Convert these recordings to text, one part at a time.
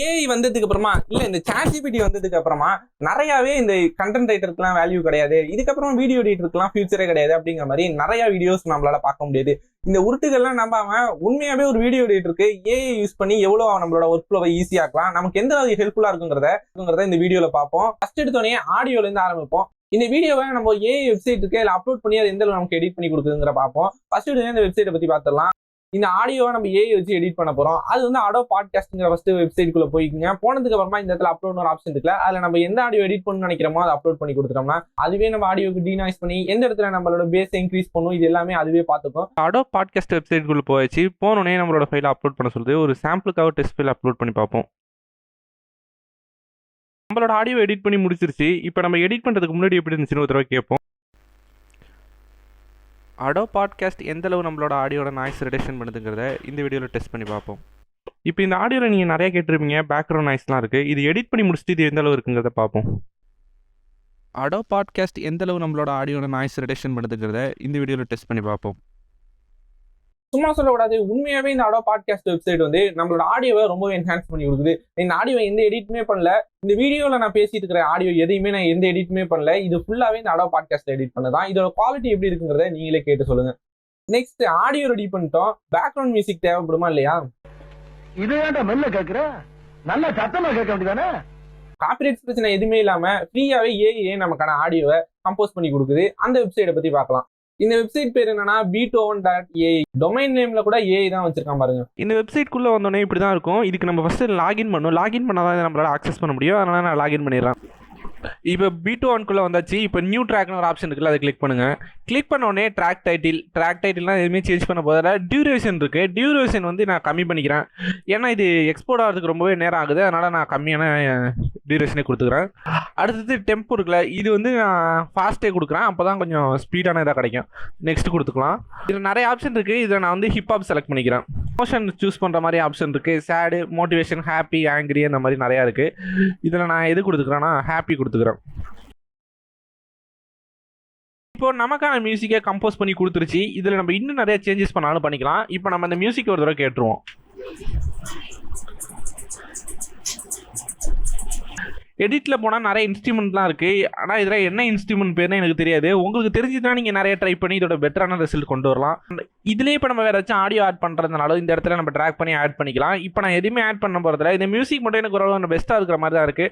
AI வந்ததுக்கு அப்புறமா இந்த ChatGPT வந்ததுக்கு அப்புறமா நிறையவே இந்த கண்டென்ட் ரைட்டருக்குலாம் வேல்யூ கிடையாது, இதுக்கப்புறம் வீடியோ எடிட்டருக்குலாம் ஃபியூச்சரே கிடையாது அப்படிங்கிற மாதிரி நிறைய வீடியோஸ் நம்மளால பார்க்க முடியாது. இந்த உருட்டுகள்லாம் நம்பாம உண்மையாவே ஒரு வீடியோ எடிட்டருக்கு ஏஐ யூஸ் பண்ணி எவ்வளவு நம்மளோட ஒர்க் ஃப்ளோவை ஈஸியா ஆக்கலாம், நமக்கு எந்த அளவுக்கு ஹெல்ப்ஃபுல்லா இருக்குங்கிறத இந்த வீடியோல பார்ப்போம். ஃபர்ஸ்ட் எடுத்தோடனே ஆடியோல இருந்து ஆரம்பிப்போம். இந்த வீடியோவை நம்ம ஏஐ வெப்சைட்டுக்கு அப்லோட் பண்ணி அதை எந்த அளவுக்கு நமக்கு எடிட் பண்ணி கொடுக்குதுங்கிற பார்ப்போம். ஃபர்ஸ்ட் எடுத்தோடனே இந்த வெப்சைட்டை பத்தி பார்த்துடலாம். இந்த ஆடியோவை நம்ம ஏஐ வச்சு எடிட் பண்ண போறோம். அது வந்து Adobe Podcastங்கிற ஃபர்ஸ்ட் வெப்சைட்டுக்குள்ள போய்க்குங்க. போனதுக்கு அப்புறமா இந்த இடத்துல அப்லோட் ஒரு ஆப்ஷன் இருக்குல்ல, அதுல நம்ம எந்த ஆடியோ எடிட் பண்ணணும்னு நினைக்கிறோமோ அதை அப்லோட் பண்ணி கொடுத்துட்டோம்னா அதுவே நம்ம ஆடியோக்கு டீநாய்ஸ் பண்ணி எந்த இடத்துல நம்மளோட பேஸ் இன்க்ரீஸ் பண்ணும், இது எல்லாமே அதுவே பார்த்துக்கும். Adobe Podcast வெப்சைட்டுக்குள்ள போயிடுச்சு. போனோடனே நம்மளோட ஃபைலை அப்லோட் பண்ண சொல்லுது. ஒரு சாம்பிளுக்காக டெஸ்ட் ஃபைல் அப்லோட் பண்ணி பார்ப்போம். நம்மளோட ஆடியோ எடிட் பண்ணி முடிச்சிருச்சு. இப்போ நம்ம எடிட் பண்ணுறதுக்கு முன்னாடி எப்படி இருந்துச்சுன்னு ஒரு தடவை கேட்போம். Adobe Podcast எந்த அளவு நம்மளோட ஆடியோட நாய்ஸ் ரிடக்ஷன் பண்ணுதுங்கிறத இந்த வீடியோவில் டெஸ்ட் பண்ணி பார்ப்போம். இப்போ இந்த ஆடியோவில் நீங்கள் நிறைய கேட்டிருப்பீங்க, பேக்ரவுண்ட் நாய்ஸ்லாம் இருக்குது. இது எடிட் பண்ணி முடிச்சுட்டு இது எந்த அளவு இருக்குங்கிறத பார்ப்போம். Adobe Podcast எந்த அளவு நம்மளோட ஆடியோட நாய்ஸ் ரிடக்ஷன் பண்ணுதுங்கிறத இந்த வீடியோவில் டெஸ்ட் பண்ணி பார்ப்போம். சும்மா சொல்லக்கூடாது, உண்மையாவே இந்த Adobe Podcast வெப்சைட் வந்து நம்மளோட ஆடியோவை ரொம்ப என்ஹான்ஸ் பண்ணி கொடுக்குது. இந்த ஆடியோவை எந்த எடிட்டுமே பண்ணல, இந்த வீடியோல நான் பேசிட்டு இருக்கிற ஆடியோ எதையுமே நான் எந்த எடிட்டுமே பண்ணல, இது ஃபுல்லாவே இந்த Adobe Podcast எடிட் பண்ணதான். இதோட குவாலிட்டி எப்படி இருக்குங்கிறத நீங்களே கேட்டு சொல்லுங்க. நெக்ஸ்ட் ஆடியோ ரெடி பண்ணிட்டோம். பேக்ரவுண்ட் மியூசிக் தேவைப்படுமா இல்லையா? இது ஏன்டா மெல்ல கேக்குற, நல்ல சத்தமா கேட்க வேண்டியதானே? காப்பிரைட்ஸ் பிரச்சனை எதுவுமே இல்லாம ஃப்ரீயாவே ஏஐ நமக்கான ஆடியோவை கம்போஸ் பண்ணி கொடுக்குது. அந்த வெப்சைட்டை பத்தி பார்க்கலாம். இந்த வெப்சைட் பேர் என்னன்னா beatoven.ai. டொமைன் நேம்ல கூட ஏஐ தான் வச்சிருக்கான் பாருங்க. இந்த வெப்சைட்குள்ளே வந்தோடனே இப்படி தான் இருக்கும். இதுக்கு நம்ம ஃபஸ்ட்டு லாகின் பண்ணணும். லாகின் பண்ணால் தான் நம்மளால் ஆக்சஸ் பண்ண முடியும். அதனால் நான் லாகின் பண்ணிடுறேன். இப்போ beatoven-குள்ளே வந்தாச்சு. இப்போ நியூ ட்ராக்னு ஒரு ஆப்ஷன் இருக்குல்ல, அதை கிளிக் பண்ணுங்கள். கிளிக் பண்ணோடனே ட்ராக் டைட்டில்லாம் எதுவுமே சேஞ்ச் பண்ண போதில் டியூரேஷன் இருக்குது. டியூரேஷன் வந்து நான் கம்மி பண்ணிக்கிறேன். ஏன்னா இது எக்ஸ்போர்ட் ஆகிறதுக்கு ரொம்பவே நேரம் ஆகுது. அதனால் நான் கம்மியான டியூரேஷனே கொடுத்துக்கிறேன். அடுத்தது டெம்போ இருக்குல்ல, இது வந்து நான் ஃபாஸ்ட்டே கொடுக்குறேன். அப்போ தான் கொஞ்சம் ஸ்பீடான இதாக கிடைக்கும். நெக்ஸ்ட் கொடுத்துக்கலாம். இதில் நிறைய ஆப்ஷன் இருக்குது. இதில் நான் வந்து ஹிப்ஹாப் செலக்ட் பண்ணிக்கிறேன். எமோஷன் சூஸ் பண்ணுற மாதிரி ஆப்ஷன் இருக்குது. சேடு, மோட்டிவேஷன், ஹாப்பி, ஆங்கிரி அந்த மாதிரி நிறையா இருக்குது. இதில் நான் எது கொடுத்துக்கிறேன்னா ஹாப்பி கொடுத்துக்கிறேன். இப்போ நமக்கான மியூசிக்கை கம்போஸ் பண்ணி கொடுத்துருச்சு. இதில் நம்ம இன்னும் நிறைய சேஞ்சஸ் பண்ணாலும் பண்ணிக்கலாம். இப்போ நம்ம அந்த மியூசிக் ஒரு தடவை கேட்டுருவோம். எடிட்டில் போனால் நிறைய இன்ஸ்ட்ருமெண்ட்லாம் இருக்குது. ஆனால் இதில் என்ன இன்ஸ்ட்ருமெண்ட் பேர்னு எனக்கு தெரியாது. உங்களுக்கு தெரிஞ்சுதான் நீங்கள் நிறைய ட்ரை பண்ணி இதோட பெட்டரான ரிசல்ட் கொண்டு வரலாம். இதிலே இப்போ நம்ம வேறு ஏதாச்சும் ஆடியோ ஆட் பண்ணுறதுனால இந்த இடத்துல நம்ம ட்ராக் பண்ணி ஆட் பண்ணிக்கலாம். இப்போ நான் எதுவுமே ஆட் பண்ண போகிறதில்ல. இந்த மியூசிக் மட்டும் எனக்கு ஒரு பெஸ்ட்டாக இருக்கிற மாதிரி தான் இருக்குது.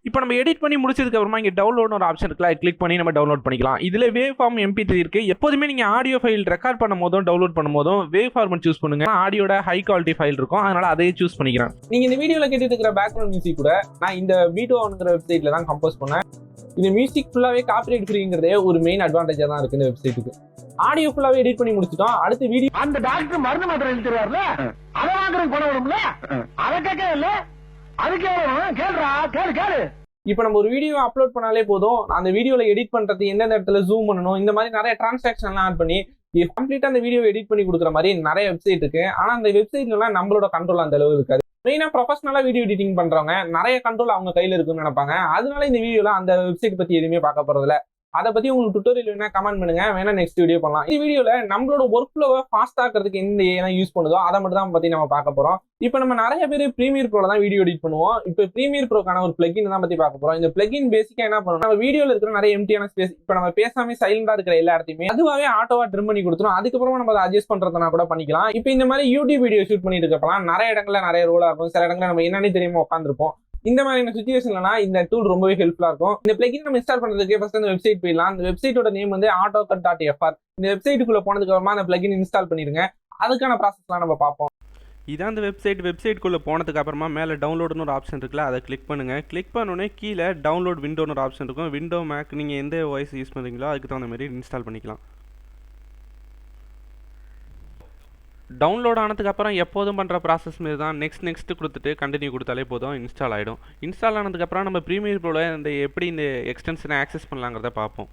இப்போ நம்ம எடிட் பண்ணி முடிச்சதுக்கப்புறமா இங்கே டவுன்லோட்னு ஒரு ஆப்ஷன் இருக்குல்ல, கிளிக் பண்ணி நம்ம டவுன்லோட் பண்ணிக்கலாம். இதில் வேவ் ஃபார்ம் MP3 இருக்குது. எப்போதுமே நீங்கள் ஆடியோ ஃபைல் ரெக்கார்ட் பண்ணும் போதும் டவுன்லோட் பண்ணும் போதும் வேவ் ஃபார்மெட் சூஸ் பண்ணுங்கள். ஆடியோட ஹை குவாலிட்டி ஃபைல் இருக்கும், அதனால் அதையே சூஸ் பண்ணிக்கிறேன். நீங்கள் இந்த வீடியோவில் கேட்டுட்டு இருக்கிற பேக்ரவுண்ட் மியூசிக் கூட நான் இந்த beatoven-ங்கிற வெப்சைட்ல தான் கம்போஸ் பண்ணேன். இந்த மியூசிக் ஃபுல்லாவே காப்பிரைட் ஃப்ரீங்கிறதே ஒரு மெயின் அட்வான்டேஜா தான் இருக்கு இந்த வெப்சைட்டுக்கு. ஆடியோ ஃபுல்லாவே எடிட் பண்ணி முடிச்சிட்டோம். அடுத்து வீடியோ. அந்த டாக்டர் மருந்து மாத்திரை எழுதி தருவார்ல, அதை வாங்குறதுக்கு பணம் வரும்ல, அதை கேட்க இல்ல, அதுக்கே கேளுடா, கேளு. இப்போ நம்ம ஒரு வீடியோ அப்லோட் பண்ணாலே போதும், அந்த வீடியோல எடிட் பண்றது எந்தெந்த இடத்துல ஜூம் பண்ணணும், இந்த மாதிரி நிறைய டிரான்சாக்ஷன்லாம் ஆட் பண்ணி கம்ப்ளீட்டா அந்த வீடியோ எடிட் பண்ணி கொடுக்குற மாதிரி நிறைய வெப்சைட் இருக்கு. ஆனா அந்த வெப்சைட்லாம் நம்மளோட கண்ட்ரோல் அந்த அளவு இருக்காது. மெயினா ப்ரொஃபஷனலா வீடியோ எடிட்டிங் பண்றவங்க நிறைய கண்ட்ரோல் அவங்க கையில இருக்குன்னு நினைப்பாங்க. அதனால இந்த வீடியோல அந்த வெப்சைட் பத்தி எதுவுமே பார்க்க போறதில்ல. அதை பத்தி உங்களுக்கு டுட்டோரியல் வேணா கமெண்ட் பண்ணுங்க, வேணா நெக்ஸ்ட் வீடியோ பண்ணலாம். இந்த வீடியோல நம்மளோட ஒர்க் ஃப்ளோவை ஃபாஸ்ட் ஆக்கிறதுக்கு எந்த ஏஐ யூஸ் பண்ணுதோ அதை மட்டும் தான் பத்தி நம்ம பார்க்க போறோம். இப்போ நம்ம நிறைய பேர் ப்ரீமியர் ப்ரோல தான் வீடியோ எடிட் பண்ணுவோம். இப்போ ப்ரீமியர் ப்ரோக்கான ஒரு பிளகின் தான் பத்தி பார்க்க போறோம். இந்த பிளகின் பேசிக்கா என்ன பண்ணுவோம், நம்ம வீடியோல இருக்கிற நிறைய எம்டியான ஸ்பேஸ், இப்போ நம்ம பேசாம சைலண்டா இருக்கிற எல்லா இடத்தையுமே அதுவாவே ஆட்டோவா ட்ரிம் பண்ணி கொடுத்துரும். அதுக்கப்புறமா நம்ம அதை அட்ஜஸ்ட் பண்றதுனா கூட பண்ணிக்கலாம். இப்போ இந்த மாதிரி யூடியூப் வீடியோ ஷூட் பண்ணிட்டு இருக்கலாம், நிறைய இடங்கள்ல நிறைய ரோலா இருக்கும். சில இடங்கள்ல நம்ம என்னன்னு தெரியாம உட்காந்துருப்போம். இந்த மாதிரியான சிச்சுவேஷன்லாம் இந்த டூல் ரொம்பவே ஹெல்ப்ஃபுல்லா இருக்கும். இந்த பிளகின் நம்ம இன்ஸ்டால் பண்றதுக்கு ஃபர்ஸ்ட் அந்த வெப்சைட் போயிடலாம். அந்த வெப்சைட்டோட நேம் வந்து autocut.fr. இந்த வெப்சைட்டுக்குள்ள போனதுக்கு அப்புறமா அந்த பிளகின் இன்ஸ்டால் பண்ணிருங்க. அதுக்கான ப்ராசஸ்லாம் நம்ம பார்ப்போம். இதான் அந்த வெப்சைட்குள்ளே போனதுக்கு அப்புறமா மேலே டவுன்லோடுன்னு ஒரு ஆப்ஷன் இருக்குல்ல, அதை கிளிக் பண்ணுங்கள். கிளிக் பண்ணோடனே கீழே டவுன்லோட் விண்டோன்னு ஒரு ஆப்ஷன் இருக்கும். விண்டோ மேக் நீங்கள் எந்த வாய்ஸ் யூஸ் பண்ணுறீங்களோ அதுக்கு தகுந்த மாதிரி இன்ஸ்டால் பண்ணிக்கலாம். டவுன்லோட் ஆனதுக்கப்புறம் எப்போதும் பண்ணுற ப்ராசஸ் மாரி தான் நெக்ஸ்ட் கொடுத்துட்டு கண்டினியூ கொடுத்தாலே போதும், இன்ஸ்டால் ஆகிடும். இன்ஸ்டால் ஆனதுக்கப்புறம் நம்ம ப்ரீமியர் ப்ரோவில் எப்படி இந்த எக்ஸ்டென்ஷனை ஆக்சஸ் பண்ணலாங்கிறத பார்ப்போம்.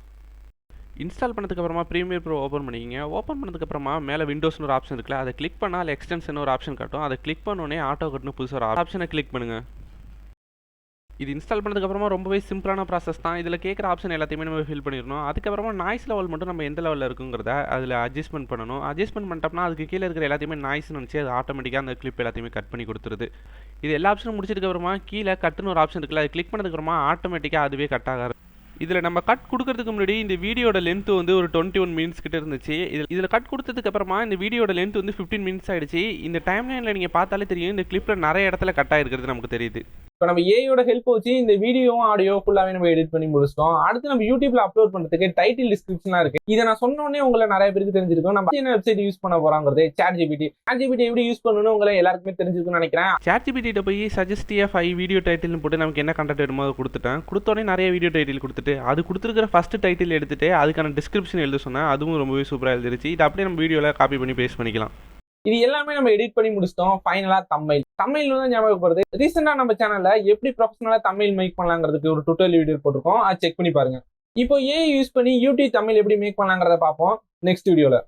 இன்ஸ்டால் பண்ணதுக்கப்புறமா ப்ரீமியர் ப்ரோ ஓப்பன் பண்ணிக்கிங்க. ஓப்பன் பண்ணதுக்கப்புறமா மேலே விண்டோஸ்னு ஒரு ஆப்ஷன் இருக்குல்ல, அதை கிளிக் பண்ணால் எக்ஸ்டென்ஷன் ஒரு ஆப்ஷன் காட்டும். அதை கிளிக் பண்ணோடனே ஆட்டோ கட்னு புதுசாக ஒரு ஆப்ஷனை கிளிக் பண்ணுங்கள். இது இன்ஸ்டால் பண்ணதுக்கப்புறமா ரொம்பவே சிம்பிளான ப்ராசஸ் தான். இதில் கேட்குற ஆப்ஷன் எல்லாத்தையுமே நம்ம ஃபில் பண்ணிடணும். அதுக்கப்புறமா நாய்ஸ் லெவல் மட்டும் நம்ம எந்த லெவலில் இருக்குங்கிறத அதில் அட்ஜஸ்ட்மெண்ட் பண்ணணும். அட்ஜஸ்ட்மெண்ட் பண்ணிட்டோம்னா அதுக்கு கீழே இருக்கிற எல்லாத்தையுமே நாய்ஸ் நினச்சி அது ஆட்டோமேட்டிக்காக அந்த கிளிப் எல்லாத்தையுமே கட் பண்ணி கொடுத்துருது. இது எல்லா ஆப்ஷனும் முடிச்சதுக்கப்புறமா கீழே கட்டுன்னு ஒரு ஆப்ஷன் இருக்குல்ல, அது கிளிக் பண்ணதுக்கப்புறமா ஆட்டோமேட்டிக்காக அதுவே கட் ஆகாது. இதில் நம்ம கட் கொடுக்கறதுக்கு முன்னாடி இந்த வீடியோட லென்த் வந்து ஒரு 21 மினிட்ஸ் கிட்ட இருந்துச்சு. இதில் கட் கொடுத்ததுக்கு அப்புறமா இந்த வீடியோட லென்த் வந்து 15 மினிட்ஸ் ஆயிடுச்சு. இந்த டைம் லைனில் நீங்கள் பார்த்தாலே தெரியும், இந்த கிளிப்பில் நிறைய இடத்துல கட் ஆகிருக்கிறது நமக்கு தெரியுது. இப்போ நம்ம ஏயோட ஹெல்ப் வச்சு இந்த வீடியோவும் ஆடியோ ஃபுல்லாவே நம்ம எடிட் பண்ணி முடிச்சிட்டோம். அடுத்து நம்ம யூடியூப்ல அப்லோட் பண்றதுக்கு டைட்டில் டிஸ்கிரிப்ஷனா இருக்கு. இதை நான் சொன்னோடனே உங்களை நிறைய பேருக்கு தெரிஞ்சிருக்கும். நம்ம என்ன வெப்சைட் யூஸ் பண்ண போறாங்கிறது ChatGPT எப்படி யூஸ் பண்ணணும் உங்களை எல்லாருக்குமே தெரிஞ்சிருக்கும்னு நினைக்கிறேன். ChatGPT போய் சஜஸ்டியா 5 வீடியோ டைட்டில்னு போட்டு நமக்கு என்ன கண்டென்ட் வேணுமோ அதை கொடுத்துட்டேன். கொடுத்தோடனே நிறைய வீடியோ டைட்டில் கொடுத்துட்டு அது கொடுத்துருக்கிற ஃபர்ஸ்ட் டைட்டில் எடுத்துட்டு அதுக்கான டிஸ்கிரிப்ஷன் எழுத சொன்னேன். அதுவும் ரொம்பவே சூப்பராக எழுதிருச்சு. இது அப்படியே நம்ம வீடியோவில் காப்பி பண்ணி பேஸ்ட் பண்ணிக்கலாம். இது எல்லாமே நம்ம எடிட் பண்ணி முடிச்சிட்டோம். ஃபைனலா தமிழ் தான் ஞாபகப்படுது. ரீசெண்டா நம்ம சேனல்ல எப்படி ப்ரொஃபஷனலா தமிழ் மேக் பண்ணலாங்கிறதுக்கு ஒரு டுட்டோரியல் வீடியோ போட்டிருக்கோம். அதை செக் பண்ணி பாருங்க. இப்போ யூஸ் பண்ணி யூடியூப் தமிழ் எப்படி மேக் பண்ணலாங்கிறத பார்ப்போம் நெக்ஸ்ட் வீடியோல.